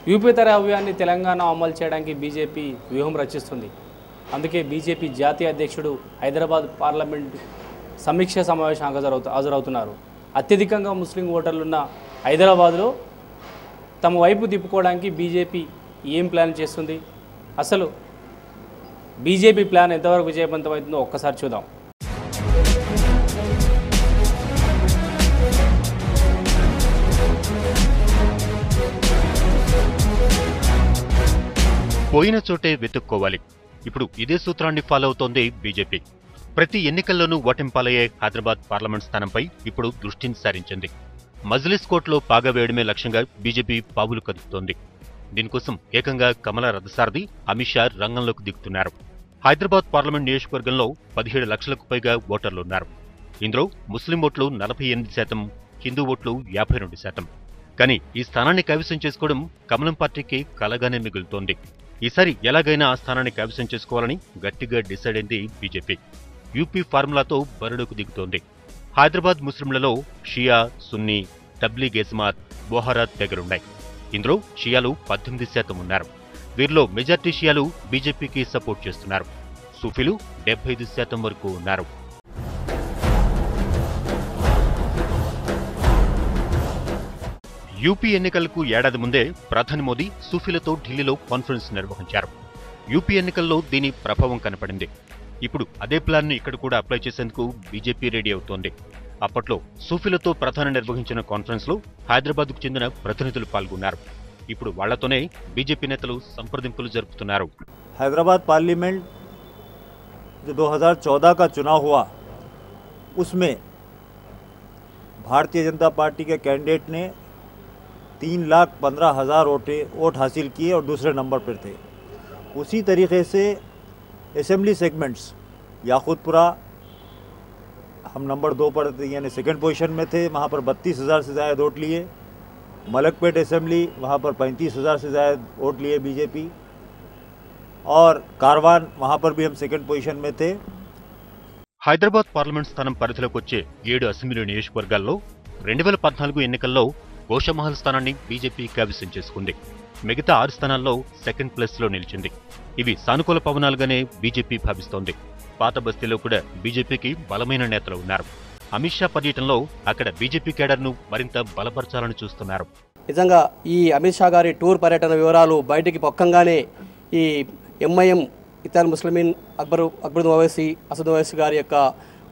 UP తరహావ్యాన్ని Telangana అమలు చేయడానికి BJP వ్యూహం రచిస్తుంది. అందుకే బీజేపీ జాతీయ అధ్యక్షుడు హైదరాబాద్ పార్లమెంట్ సమీక్ష సమావేశానికి హాజరవుతున్నారు. అత్యధికంగా ముస్లిం ఓటర్లున్న హైదరాబాద్లో తమ వైపు తిప్పుకోవడానికి బీజేపీ ఏం ప్లాన్ చేస్తుంది? అసలు బీజేపీ ప్లాన్ ఎంతవరకు విజయవంతమవుతుందో ఒక్కసారి చూద్దాం. పోయిన చోటే వెతుక్కోవాలి. ఇప్పుడు ఇదే సూత్రాన్ని ఫాలో అవుతోంది బీజేపీ. ప్రతి ఎన్నికల్లోనూ ఓటమిపాలయ్యే హైదరాబాద్ పార్లమెంట్ స్థానంపై ఇప్పుడు దృష్టిని సారించింది. మజ్లిస్ కోర్టులో పాగా వేయడమే లక్ష్యంగా బీజేపీ పావులు కదుపుతోంది. దీనికోసం ఏకంగా కమల రథసారథి అమిత్ షా రంగంలోకి దిగుతున్నారు. హైదరాబాద్ పార్లమెంట్ నియోజకవర్గంలో 17 లక్షలకు పైగా ఓటర్లున్నారు. ఇందులో ముస్లిం ఓట్లు 48%, హిందూ ఓట్లు 52%. కానీ ఈ స్థానాన్ని కైవసం చేసుకోవడం కమలం పార్టీకి కలగానే మిగులుతోంది. ఈసారి ఎలాగైనా ఆ స్థానాన్ని కైవసం చేసుకోవాలని గట్టిగా డిసైడ్ అయింది బీజేపీ. యూపీ ఫార్ములాతో బరిలోకి దిగుతోంది. హైదరాబాద్ ముస్లింలలో షియా, సున్నీ, తబ్లీగ్ జమాత్, బోహరా తెగలున్నాయి. ఇందులో షియాలు 18% ఉన్నారు. వీరిలో మెజార్టీ షియాలు బీజేపీకి సపోర్ట్ చేస్తున్నారు. సూఫీలు 75% వరకు ఉన్నారు. యూపీ ఎన్నికలకు ఏడాది ముందే ప్రధాని మోదీ సూఫీలతో ఢిల్లీలో కాన్ఫరెన్స్ నిర్వహించారు. యూపీ ఎన్నికల్లో దీని ప్రభావం కనపడింది. ఇప్పుడు అదే ప్లాన్ను ఇక్కడ కూడా అప్లై చేసేందుకు బీజేపీ రెడీ అవుతోంది. అప్పట్లో సూఫీలతో ప్రధాని నిర్వహించిన కాన్ఫరెన్స్లో హైదరాబాద్కు చెందిన ప్రతినిధులు పాల్గొన్నారు. ఇప్పుడు వాళ్లతోనే బీజేపీ నేతలు సంప్రదింపులు జరుపుతున్నారు. హైదరాబాద్ పార్లమెంట్ जो 2014 का चुनाव हुआ उसमें भारतीय जनता पार्टी के कैंडिडेट ने 3,15,000 वोट हासिल किए और दूसरे नंबर पर थे. उसी तरीके से असेंबली सेगमेंट्स याकूतपुरा हम नंबर 2 पर यानी सेकंड पोजीशन में थे, वहाँ पर 32,000 से ज़्यादा वोट लिए. मलकपेट असेंबली वहाँ पर 35,000 से ज़्यादा वोट लिए बीजेपी. और कारवान वहाँ पर भी हम सेकंड पोजीशन में थे. హైదరాబాద్ పార్లమెంట్ స్థానం పరిధిలోకి వచ్చే 7 అసెంబ్లీ నియోజకవర్గాల్లో 2014 ఎన్నికల్లో గోషమహల్ స్థానాన్ని బీజేపీ కైవసం చేసుకుంది. మిగతా 6 స్థానాల్లో సెకండ్ ప్లేస్లో నిలిచింది. ఇవి సానుకూల పవనాలుగానే బీజేపీ భావిస్తోంది. పాత బస్తీలో కూడా బీజేపీకి బలమైన నేతలు ఉన్నారు. అమిత్ షా పర్యటనలో అక్కడ బీజేపీ కేడర్ను మరింత బలపరచాలని చూస్తున్నారు. నిజంగా ఈ అమిత్ షా గారి టూర్ పర్యటన వివరాలు బయటికి పొక్కంగానే ఈ ఎంఐఎం ఇతాల్ ముస్లిమీన్ అక్బరుద్దీన్ ఓవైసీ, అసద్ ఓవైసీ గారి యొక్క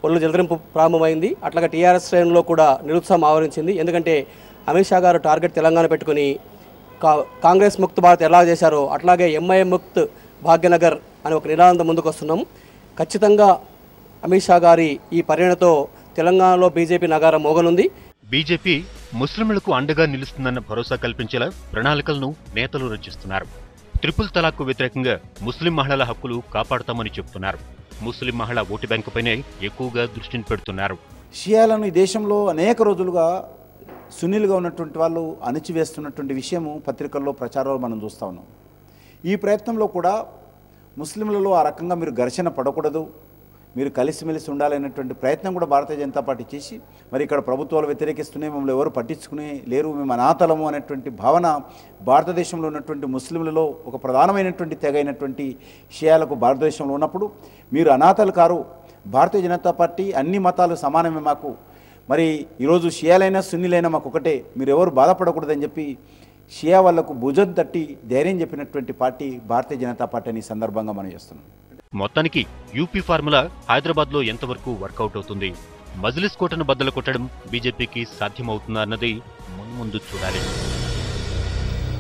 ఒళ్ళు జలదరింపు ప్రారంభమైంది. అట్లాగే టీఆర్ఎస్ శ్రేణుల్లో కూడా నిరుత్సాహం ఆవరించింది. ఎందుకంటే అమిత్ షా గారు టార్గెట్ తెలంగాణ పెట్టుకుని కాంగ్రెస్ ముక్త్ భారత్ ఎలా చేశారో అట్లాగే ఎంఐఎం ముక్త్ భాగ్యనగర్ అని ఒక నినాదంతో ముందుకు వస్తున్నాం. ఖచ్చితంగా అమిత్ షా గారి ఈ పర్యటనతో తెలంగాణలో బీజేపీ నగారం మోగనుంది. బీజేపీ ముస్లింలకు అండగా నిలుస్తుందన్న భరోసా కల్పించేలా ప్రణాళికలను నేతలు రచిస్తున్నారు. ట్రిపుల్ తలాక్కు వ్యతిరేకంగా ముస్లిం మహిళల హక్కులు కాపాడతామని చెబుతున్నారు. ముస్లిం మహిళా ఓటు బ్యాంకుపైనే ఎక్కువగా దృష్టిని పెడుతున్నారు. షియాలను ఈ దేశంలో అనేక రోజులుగా సున్నీలుగా ఉన్నటువంటి వాళ్ళు అణిచివేస్తున్నటువంటి విషయము పత్రికల్లో ప్రచారాలు మనం చూస్తూ ఉన్నాం. ఈ ప్రయత్నంలో కూడా ముస్లింలలో ఆ రకంగా మీరు ఘర్షణ పడకూడదు, మీరు కలిసిమెలిసి ఉండాలనేటువంటి ప్రయత్నం కూడా భారతీయ జనతా పార్టీ చేసి మరి ఇక్కడ ప్రభుత్వాలు వ్యతిరేకిస్తున్నాయి, మమ్మల్ని ఎవరు పట్టించుకునే లేరు, మేము అనాథలము అనేటువంటి భావన భారతదేశంలో ఉన్నటువంటి ముస్లింలలో ఒక ప్రధానమైనటువంటి తెగైనటువంటి షియాలకు భారతదేశంలో ఉన్నప్పుడు మీరు అనాథలు కారు, భారతీయ జనతా పార్టీ అన్ని మతాలు సమానమే మాకు, మరి ఈరోజు షియాలైనా సున్నీలైనా మాకు ఒకటే, మీరు ఎవరు బాధపడకూడదని చెప్పి షియా వాళ్లకు భుజం తట్టి ధైర్యం చెప్పినటువంటి పార్టీ భారతీయ జనతా పార్టీ అని సందర్భంగా మనం చేస్తున్నాం. మొత్తానికి యూపీ ఫార్ములా హైదరాబాద్లో ఎంతవరకు వర్కౌట్ అవుతుంది, మజ్లిస్ కోటను బద్దలు కొట్టడం బీజేపీకి సాధ్యమవుతుందా అన్నది ముందు చూడాలి.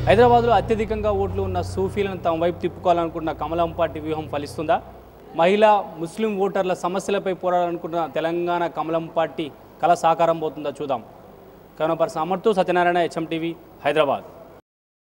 హైదరాబాద్లో అత్యధికంగా ఓట్లు ఉన్న సూఫీలను తమ వైపు తిప్పుకోవాలనుకున్న కమలం పార్టీ వ్యూహం ఫలిస్తుందా? మహిళా ముస్లిం ఓటర్ల సమస్యలపై పోరాడాలనుకున్న తెలంగాణ కమలం పార్టీ కళ సాకారం పోతుందా చూద్దాం. కరోనా పర్సన్ అమర్తో సత్యనారాయణ, HM TV, హైదరాబాద్.